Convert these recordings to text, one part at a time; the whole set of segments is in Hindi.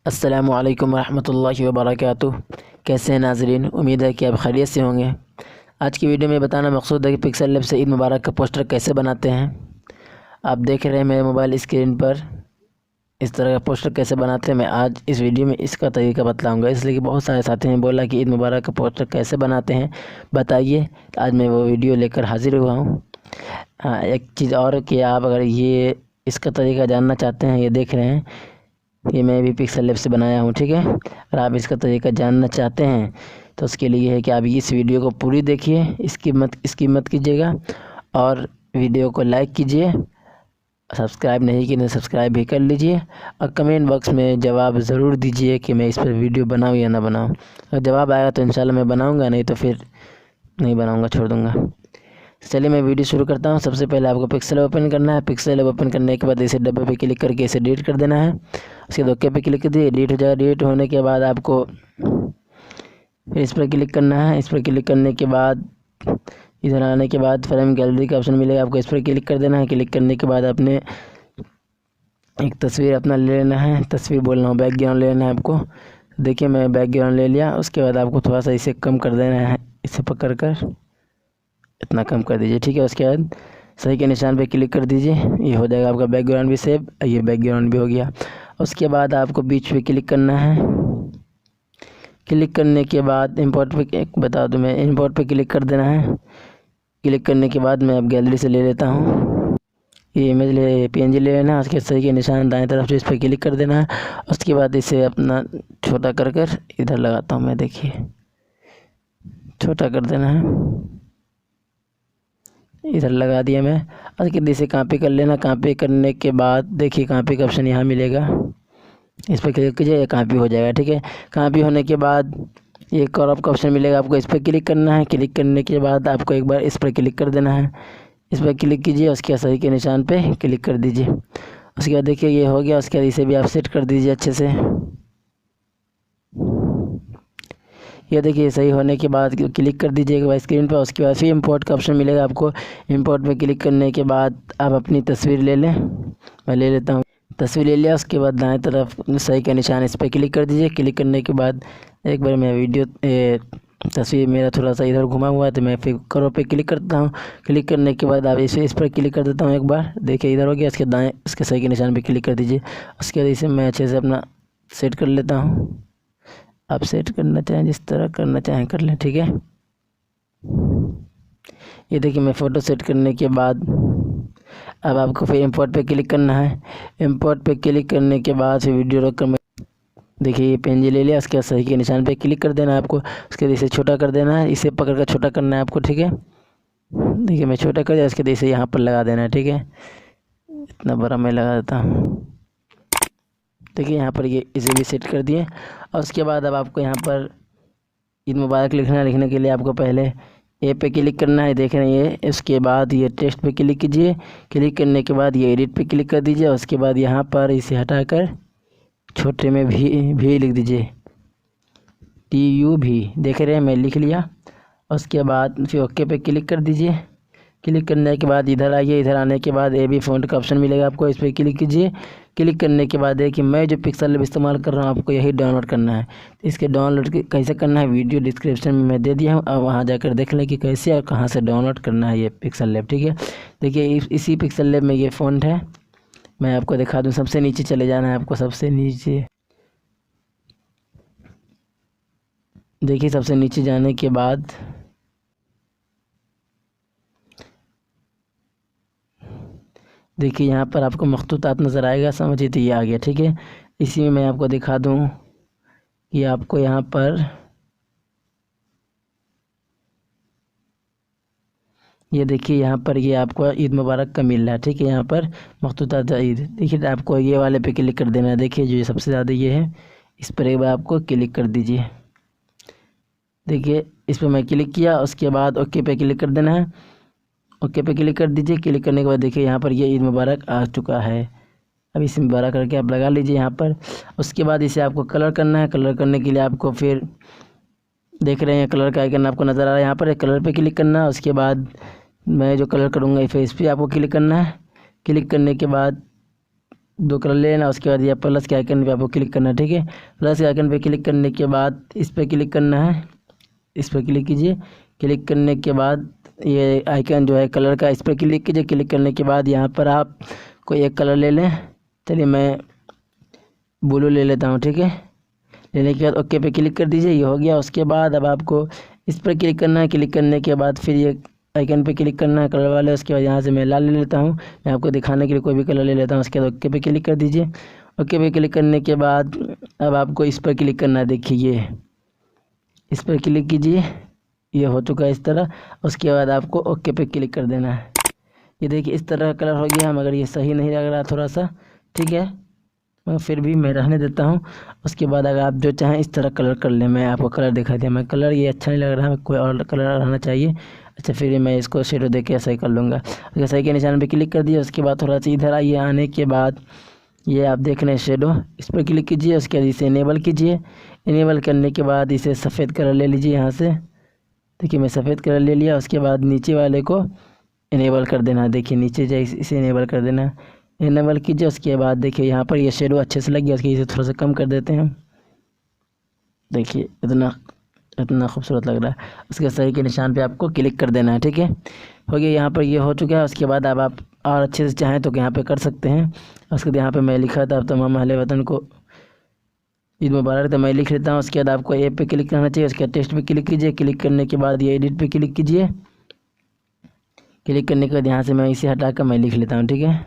अस्सलामु अलैकुम रहमतुल्लाहि व बरकातुहू। कैसे हैं नाज़रीन, उम्मीद है कि आप खैरियत से होंगे। आज की वीडियो में बताना मकसूद है कि पिक्सल लैब से ईद मुबारक का पोस्टर कैसे बनाते हैं। आप देख रहे हैं मेरे मोबाइल स्क्रीन पर इस तरह का पोस्टर कैसे बनाते हैं। मैं आज इस वीडियो में इसका तरीका बतलाऊँगा, इसलिए कि बहुत सारे साथी ने बोला कि ईद मुबारक का पोस्टर कैसे बनाते हैं बताइए। आज मैं वो वीडियो लेकर हाजिर हुआ हूँ। हाँ, एक चीज़ और कि आप अगर ये इसका तरीका जानना चाहते हैं, ये देख रहे हैं ये मैं भी पिक्सल लैब से बनाया हूँ, ठीक है। अगर आप इसका तरीका जानना चाहते हैं तो उसके लिए है कि आप इस वीडियो को पूरी देखिए, इसकी मत कीजिएगा और वीडियो को लाइक कीजिए। सब्सक्राइब नहीं किए तो सब्सक्राइब भी कर लीजिए और कमेंट बॉक्स में जवाब ज़रूर दीजिए कि मैं इस पर वीडियो बनाऊँ या ना बनाऊँ। अगर जवाब आएगा तो इंशाल्लाह मैं बनाऊँगा, नहीं तो फिर नहीं बनाऊँगा, छोड़ दूँगा। चलिए मैं वीडियो शुरू करता हूँ। सबसे पहले आपको पिक्सल ओपन करना है। पिक्सल ओपन करने के बाद इसे डब्बे पे क्लिक करके इसे डिलीट कर देना है। उसके बाद ओके पे क्लिक कर दिए, डिलीट हो जाएगा। डिलीट होने के बाद आपको फिर इस पर क्लिक करना है। इस पर क्लिक करने के बाद इधर आने के बाद फ्रेम गैलरी का ऑप्शन मिलेगा, आपको इस पर क्लिक कर देना है। क्लिक करने के बाद अपने एक तस्वीर अपना ले लेना है, तस्वीर बोल रहा हूँ, बैकग्राउंड ले लेना है आपको। देखिए मैं बैकग्राउंड ले लिया। उसके बाद आपको थोड़ा सा इसे कम कर देना है, इसे पकड़ कर इतना कम कर दीजिए, ठीक है। उसके बाद सही के निशान पे क्लिक कर दीजिए, ये हो जाएगा आपका बैकग्राउंड भी सेव। ये बैकग्राउंड भी हो गया। उसके बाद आपको बीच पे क्लिक करना है। क्लिक करने के बाद इंपोर्ट पे एक बता दूं, मैं इंपोर्ट पे क्लिक कर देना है। क्लिक करने के बाद मैं अब गैलरी से ले लेता हूँ, ये इमेज ले PNG ले लेना है। उसके सही के निशान दाएं तरफ से इस पर क्लिक कर देना है। उसके बाद इसे अपना छोटा कर कर इधर लगाता हूँ मैं, देखिए छोटा कर देना है, इधर लगा दिया मैं। और कि इसे कॉपी कर लेना। कॉपी करने के बाद देखिए कॉपी का ऑप्शन यहाँ मिलेगा, इस पर क्लिक कीजिए, ये कॉपी हो जाएगा, ठीक है। कॉपी होने के बाद ये क्रॉप का ऑप्शन मिलेगा, आपको इस पर क्लिक करना है। क्लिक करने के बाद आपको एक बार इस पर क्लिक कर देना है, इस पर क्लिक कीजिए। उसके सही के निशान पे क्लिक कर दीजिए। उसके बाद देखिए ये हो गया। उसके बाद इसे भी आप सेट कर दीजिए अच्छे से। ये देखिए सही होने के बाद क्लिक कर दीजिएगा स्क्रीन पर। उसके बाद फिर इंपोर्ट का ऑप्शन मिलेगा आपको। इंपोर्ट पे क्लिक करने के बाद आप अपनी तस्वीर ले लें, मैं ले लेता हूँ। तस्वीर ले लिया। उसके बाद दाएं तरफ सही का निशान, इस पर क्लिक कर दीजिए। क्लिक करने के बाद एक बार मैं तस्वीर मेरा थोड़ा सा इधर घुमा हुआ है तो मैं फिर करो पे क्लिक करता हूँ। क्लिक करने के बाद आप इस पर क्लिक कर देता हूँ एक बार, देखिए इधर हो गया। उसके दाएँ उसके सही के निशान पर क्लिक कर दीजिए। उसके बाद इसे मैं अच्छे से अपना सेट कर लेता हूँ। आप सेट करना चाहें, जिस तरह करना चाहें कर लें, ठीक है। ये देखिए मैं फ़ोटो सेट करने के बाद अब आपको फिर इंपोर्ट पे क्लिक करना है। इंपोर्ट पे क्लिक करने के बाद फिर वीडियो रोक कर मैं देखिए ये PNG ले लिया। उसके सही के निशान पे क्लिक कर देना है आपको। उसके बाद इसे छोटा कर देना है, इसे पकड़ कर छोटा करना है आपको, ठीक है। देखिए मैं छोटा कर दिया। उसके बाद इसे यहाँ पर लगा देना है, ठीक है। इतना बड़ा मैं लगा देता हूँ, देखिए यहाँ पर ये इसे भी सेट कर दिए। और उसके बाद अब आपको यहाँ पर ईद मुबारक लिखना है। लिखने के लिए आपको पहले ए पे क्लिक करना है, देख रहे हैं ये। उसके बाद ये टेक्स्ट पे क्लिक कीजिए। क्लिक करने के बाद ये एडिट पे क्लिक कर दीजिए। उसके बाद यहाँ पर इसे हटाकर छोटे में भी लिख दीजिए, TUV, देख रहे हैं मैं लिख लिया। उसके बाद फिर ओके पे क्लिक कर दीजिए। क्लिक करने के बाद इधर आइए। इधर आने के बाद AB फ़ॉन्ट का ऑप्शन मिलेगा, आपको इस पर क्लिक कीजिए। क्लिक करने के बाद देखिए मैं जो पिक्सल लैब इस्तेमाल कर रहा हूँ आपको यही डाउनलोड करना है। इसके डाउनलोड कैसे करना है वीडियो डिस्क्रिप्शन में मैं दे दिया हूँ, अब वहाँ जाकर देख लें कि कैसे और कहाँ से डाउनलोड करना है ये पिक्सल लैब, ठीक है। देखिए इसी पिक्सल लैब में ये फ़ॉन्ट है, मैं आपको दिखा दूँ। सबसे नीचे चले जाना है आपको, सबसे नीचे देखिए। सबसे नीचे जाने के बाद देखिए यहाँ पर आपको मखतूतात नज़र आएगा, समझिए तो ये आ गया, ठीक है। इसी में मैं आपको दिखा दूँ कि आपको यहाँ पर ये देखिए यहाँ पर ये आपको ईद मुबारक का मिल रहा है, ठीक है। यहाँ पर मखतूतात ईद, देखिए आपको ये वाले पे क्लिक कर देना है। देखिए जो सबसे ज़्यादा ये है, इस पर एक बार आपको क्लिक कर दीजिए। देखिए इस पर मैं क्लिक किया। उसके बाद ओके पे क्लिक कर देना है। ओके पे क्लिक कर दीजिए। क्लिक करने के बाद देखिए यहाँ पर ये ईद मुबारक आ चुका है। अब इसे बड़ा करके आप लगा लीजिए यहाँ पर। उसके बाद इसे आपको कलर करना है। कलर करने के लिए आपको फिर देख रहे हैं कलर का आइकन आपको नज़र आ रहा है, यहाँ पर कलर पे क्लिक करना है। उसके बाद मैं जो कलर करूँगा इस पर आपको क्लिक करना है। क्लिक करने के बाद दो कलर ले लेना। उसके बाद ये प्लस के आइकन पे आपको क्लिक करना है, ठीक है। प्लस के आइकन पे क्लिक करने के बाद इस पर क्लिक करना है, इस पर क्लिक कीजिए। क्लिक करने के बाद ये आइकन जो है कलर का, इस पर क्लिक कीजिए। क्लिक करने के बाद यहाँ पर आप कोई एक कलर ले लें। चलिए मैं ब्लू ले लेता हूँ, ठीक है। लेने के बाद ओके पे क्लिक कर दीजिए, ये हो गया। उसके बाद अब आपको इस पर क्लिक करना है। क्लिक करने के बाद फिर ये आइकन पे क्लिक करना है कलर वाले। उसके बाद यहाँ से मैं लाल ले लेता हूँ, मैं आपको दिखाने के लिए कोई भी कलर ले लेता हूँ। उसके बाद ओके पे क्लिक कर दीजिए। ओके पे क्लिक करने के बाद अब आपको इस पर क्लिक करना है, देखिए ये इस पर क्लिक कीजिए, ये हो चुका है इस तरह। उसके बाद आपको ओके पे क्लिक कर देना है। ये देखिए इस तरह कलर हो गया, मगर ये सही नहीं लग रहा थोड़ा सा, ठीक है, मगर फिर भी मैं रहने देता हूँ। उसके बाद अगर आप जो चाहें इस तरह कलर कर लें। मैं आपको कलर दिखा दिया, मैं कलर ये अच्छा नहीं लग रहा है, कोई और कलर रहना चाहिए। अच्छा फिर मैं इसको शेडो दे के सही कर लूँगा। अगर सही के निशान पे क्लिक कर दिया, उसके बाद थोड़ा सा इधर आइए। आने के बाद ये आप देख रहे हैं शेडो, इस पर क्लिक कीजिए। उसके बाद इसे इनेबल कीजिए। इनेबल करने के बाद इसे सफ़ेद कलर ले लीजिए यहाँ से, देखिए मैं सफ़ेद कलर ले लिया। उसके बाद नीचे वाले को इनेबल कर देना है, देखिए नीचे जाए इसे इनेबल कर देना है, इनेबल कीजिए। उसके बाद देखिए यहाँ पर ये शेडो अच्छे से लग गया। उसके इसे थोड़ा सा कम कर देते हैं, देखिए इतना खूबसूरत लग रहा है। उसके सही के निशान पे आपको क्लिक कर देना है, ठीक है। हो गया, यहाँ पर ये हो चुका है। उसके बाद अब आप और अच्छे से चाहें तो यहाँ पे कर सकते हैं। उसके बाद यहाँ पे मैं लिखा था अब तमाम अहले वतन को ईद मुबारक, तो मैं लिख लेता हूँ। उसके बाद आपको ऐप पे क्लिक करना चाहिए। उसके बाद टेक्स्ट पे क्लिक कीजिए। क्लिक करने के बाद ये एडिट पे क्लिक कीजिए। क्लिक करने के बाद यहाँ से मैं इसे हटा कर मैं लिख लेता हूँ, ठीक है।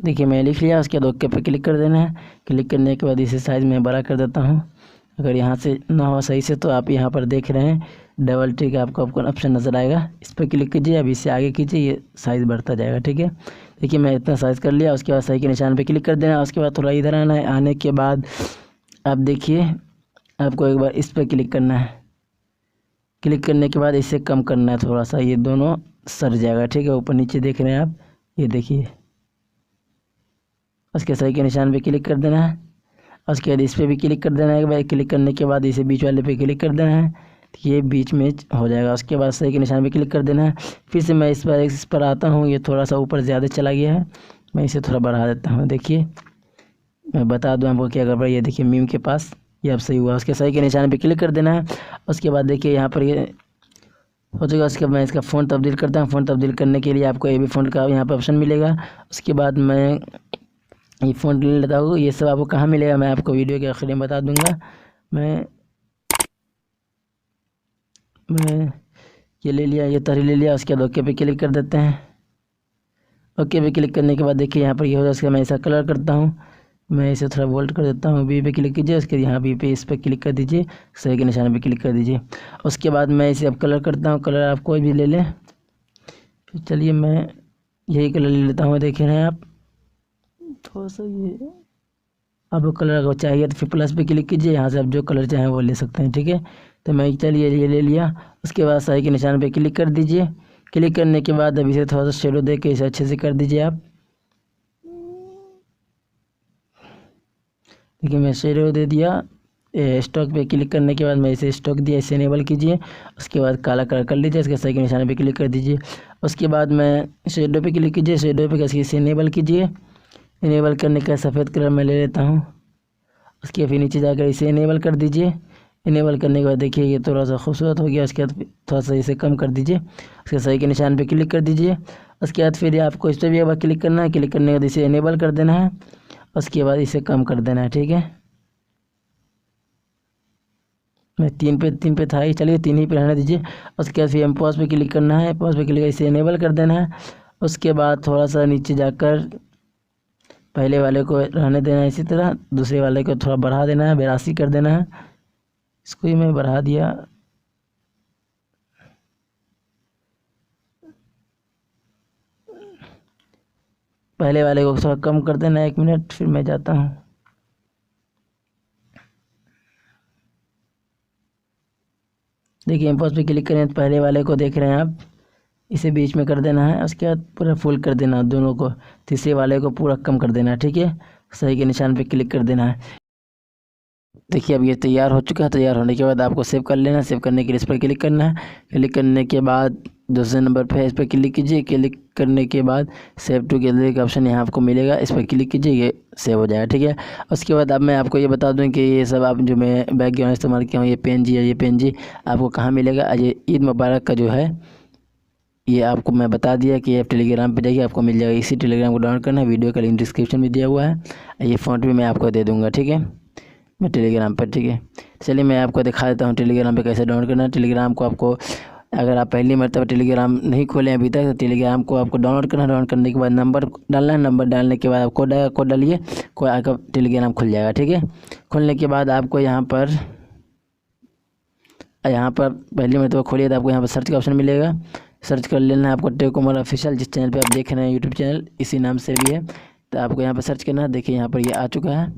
देखिए मैं लिख लिया। उसके बाद ओके पे क्लिक कर देना है। क्लिक करने के बाद इसे साइज़ में बड़ा कर देता हूँ। अगर यहाँ से ना हो सही से तो आप यहाँ पर देख रहे हैं डबल टिक आपको ऑप्शन नज़र आएगा, इस पर क्लिक कीजिए। अब इससे आगे कीजिए, ये साइज़ बढ़ता जाएगा, ठीक है। देखिए मैं इतना साइज़ कर लिया। उसके बाद सही के निशान पे क्लिक कर देना। उसके बाद थोड़ा इधर आना है। आने के बाद आप देखिए आपको एक बार इस पर क्लिक करना है। क्लिक करने के बाद इसे कम करना है थोड़ा सा, ये दोनों सर जाएगा, ठीक है। ऊपर नीचे देख रहे हैं आप, ये देखिए। उसके सही के निशान पे क्लिक कर देना है। उसके बाद इस पर भी क्लिक कर देना है। भाई क्लिक करने के बाद इसे बीच वाले पे क्लिक कर देना है, ये बीच में हो जाएगा। उसके बाद सही के निशान पे क्लिक कर देना है। फिर से मैं इस पर आता हूँ, ये थोड़ा सा ऊपर ज़्यादा चला गया है, मैं इसे थोड़ा बढ़ा देता हूँ। देखिए मैं बता दूँ आपको क्या गड़बड़, ये देखिए मीम के पास ये अब सही हुआ। उसके सही के निशान पे क्लिक कर देना है। उसके बाद देखिए यहाँ पर ये हो चुका। उसके बाद मैं इसका फ़ॉन्ट तब्दील करता हूँ। फ़ॉन्ट तब्दील करने के लिए आपको ए बी फ़ॉन्ट का यहाँ पर ऑप्शन मिलेगा। उसके बाद मैं ये फ़ॉन्ट ले लेता हूँ। ये सब आपको कहाँ मिलेगा मैं आपको वीडियो के आखिर में बता दूँगा। मैं ये ले लिया, ये तहरीर ले लिया। उसके बाद ओके पे क्लिक कर देते हैं। ओके पे क्लिक करने के बाद देखिए यहाँ पर ये हो जाए। उसके मैं ऐसा कलर करता हूँ, मैं इसे थोड़ा बोल्ड कर देता हूँ। बी पे क्लिक कीजिए। उसके यहाँ बी पे इस पर क्लिक कर दीजिए, सही के निशान पे क्लिक कर दीजिए। उसके बाद मैं इसे अब कलर करता हूँ। कलर आप कोई भी ले लें। फिर चलिए मैं यही कलर ले लेता हूँ, देख रहे हैं आप थोड़ा सा ये। आपको कलर अगर चाहिए तो फिर प्लस पे क्लिक कीजिए, यहाँ से आप जो कलर चाहें वो ले सकते हैं, ठीक है। तो मैं चलिए ये ले लिया। उसके बाद सही के निशान पे क्लिक कर दीजिए। क्लिक करने के बाद अब इसे थोड़ा सा शेडो दे के इसे अच्छे से कर दीजिए आप। देखिए मैं शेडो दे दिया। स्टॉक पे क्लिक करने के बाद मैं इसे स्टॉक दिया, इसे इनेबल कीजिए। उसके बाद काला कलर कर लीजिए। इसके सही के निशान पे क्लिक कर दीजिए। उसके बाद मैं शेडो पे क्लिक कीजिए। शेडो पे कैसे इसे इनेबल कीजिए। इनेबल करने का सफ़ेद कलर मैं ले लेता हूँ। उसके फिर नीचे जाकर इसे इनेबल कर दीजिए। इनेबल करने के बाद देखिए ये थोड़ा सा खूबसूरत हो गया। उसके बाद थोड़ा सा इसे कम कर दीजिए। उसके सही के निशान पे क्लिक कर दीजिए। उसके बाद फिर आपको इस पर भी एक बार क्लिक करना है। क्लिक करने के बाद इसे इनेबल कर देना है। उसके बाद इसे कम कर देना है, ठीक है। मैं तीन पे था ही, चलिए तीन ही पे रहने दीजिए। उसके बाद फिर हम पॉज पे क्लिक करना है। पॉज पे क्लिक इसे इनेबल कर देना है। उसके बाद थोड़ा सा नीचे जाकर पहले वाले को रहने देना है इसी तरह, दूसरे वाले को थोड़ा बढ़ा देना है, 82 कर देना है। इसको ही मैं बढ़ा दिया। पहले वाले को थोड़ा कम कर देना है, 1 मिनट, फिर मैं जाता हूँ। देखिए इम्पोज पे क्लिक करें तो पहले वाले को देख रहे हैं आप, इसे बीच में कर देना है। उसके बाद पूरा फुल कर देना दोनों को। तीसरे वाले को पूरा कम कर देना है, ठीक है। सही के निशान पे क्लिक कर देना है। देखिए अब ये तैयार हो चुका है। तैयार होने के बाद आपको सेव कर लेना है। सेव करने के लिए इस पर क्लिक करना है। क्लिक करने के बाद दूसरे नंबर पे है, इस पर क्लिक कीजिए। क्लिक करने के बाद सेव टू गैलरी का ऑप्शन यहाँ आपको मिलेगा, इस पर क्लिक कीजिए, ये सेव हो जाएगा। ठीक है, उसके बाद अब मैं आपको ये बता दूं कि ये सब आप जो मैं बैकग्राउंड इस्तेमाल किया हूँ, ये PNG है, ये PNG आपको कहाँ मिलेगा। ये ईद मुबारक का जो है ये आपको मैं बता दिया कि आप टेलीग्राम पे जाइए, आपको मिल जाएगा। इसी टेलीग्राम को डाउनलोड करना है, वीडियो का लिंक डिस्क्रिप्शन में दिया हुआ है, ये फ़ॉन्ट भी मैं आपको दे दूँगा। ठीक है, मैं टेलीग्राम पर, ठीक है, चलिए मैं आपको दिखा देता हूँ टेलीग्राम पे कैसे डाउनलोड करना है। टेलीग्राम को आपको, अगर आप पहली मरतबा टेलीग्राम नहीं खोले अभी तक, तो टेलीग्राम को आपको डाउनलोड करना है। डाउनलोड करने के बाद नंबर डालना है, नंबर डालने के बाद आप कोड आएगा, कोड डालिए, कोड आकर टेलीग्राम खुल जाएगा। ठीक है, खुलने के बाद आपको यहाँ पर पहली मरतबा खोलिए तो आपको यहाँ पर सर्च का ऑप्शन मिलेगा, सर्च कर लेना है आपको टेक उमर ऑफिशियल, जिस चैनल पे आप देख रहे हैं यूट्यूब चैनल इसी नाम से भी है, तो आपको यहाँ पर सर्च करना है। देखिए यहाँ पर ये आ चुका है,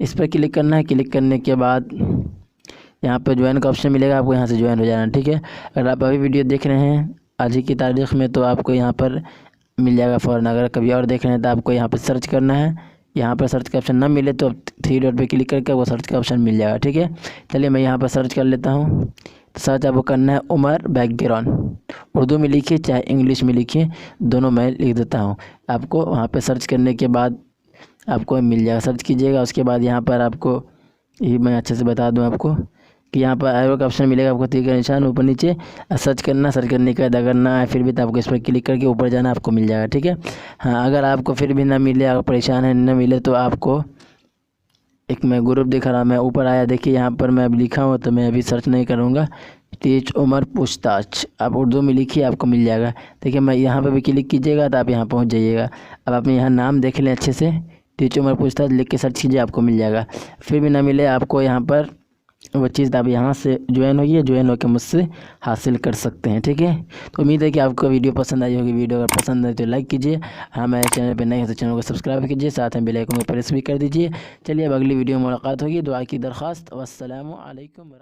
इस पर क्लिक करना है। क्लिक करने के बाद यहाँ पर ज्वाइन का ऑप्शन मिलेगा, आपको यहाँ से ज्वाइन हो जाना है। ठीक है, अगर आप अभी वीडियो देख रहे हैं आज ही की तारीख में तो आपको यहाँ पर मिल जाएगा फ़ौरन। अगर कभी और देख रहे हैं तो आपको यहाँ पर सर्च करना है। यहाँ पर सर्च का ऑप्शन ना मिले तो 3 डॉट पे क्लिक करके वो सर्च का ऑप्शन मिल जाएगा। ठीक है, चलिए मैं यहाँ पर सर्च कर लेता हूँ। सर्च आपको करना है उमर बैकग्राउंड, उर्दू में लिखिए चाहे इंग्लिश में लिखिए, दोनों मैं लिख देता हूँ। आपको वहाँ पे सर्च करने के बाद आपको मिल जाएगा, सर्च कीजिएगा। उसके बाद यहाँ पर आपको ये मैं अच्छे से बता दूँ आपको कि यहाँ पर एरो का ऑप्शन मिलेगा, आपको तीर का निशान ऊपर नीचे सर्च करना। सर्च करने के बाद अगर ना आए फिर भी तो आपको इस पर क्लिक करके ऊपर जाना, आपको मिल जाएगा। ठीक है, हाँ अगर आपको फिर भी ना मिले, अगर परेशान है ना मिले, तो आपको एक मैं ग्रुप दिखा रहा, मैं ऊपर आया, देखिए यहाँ पर मैं अभी लिखा हूँ, तो मैं अभी सर्च नहीं करूँगा। तेज उमर पूछताछ आप उर्दू में लिखिए, आपको मिल जाएगा। देखिए मैं यहाँ पर भी क्लिक कीजिएगा तो आप यहाँ पहुँच जाइएगा। अब आप यहाँ नाम देख लें अच्छे से, तेज उमर पूछताछ लिख के सर्च कीजिए, आपको मिल जाएगा। फिर भी ना मिले आपको यहाँ पर वो चीज़, आप यहाँ से ज्वाइन होइए, ज्वाइन होकर मुझसे हासिल कर सकते हैं। ठीक है, तो उम्मीद है कि आपको वीडियो पसंद आई होगी। वीडियो अगर पसंद आए तो लाइक कीजिए, हमारे चैनल पर नए हैं तो चैनल को सब्सक्राइब कीजिए, साथ में बेल आइकन को प्रेस भी कर दीजिए। चलिए अब अगली वीडियो में मुलाकात होगी। दुआ की दरख्वास्त। वस्सलामु अलैकुम।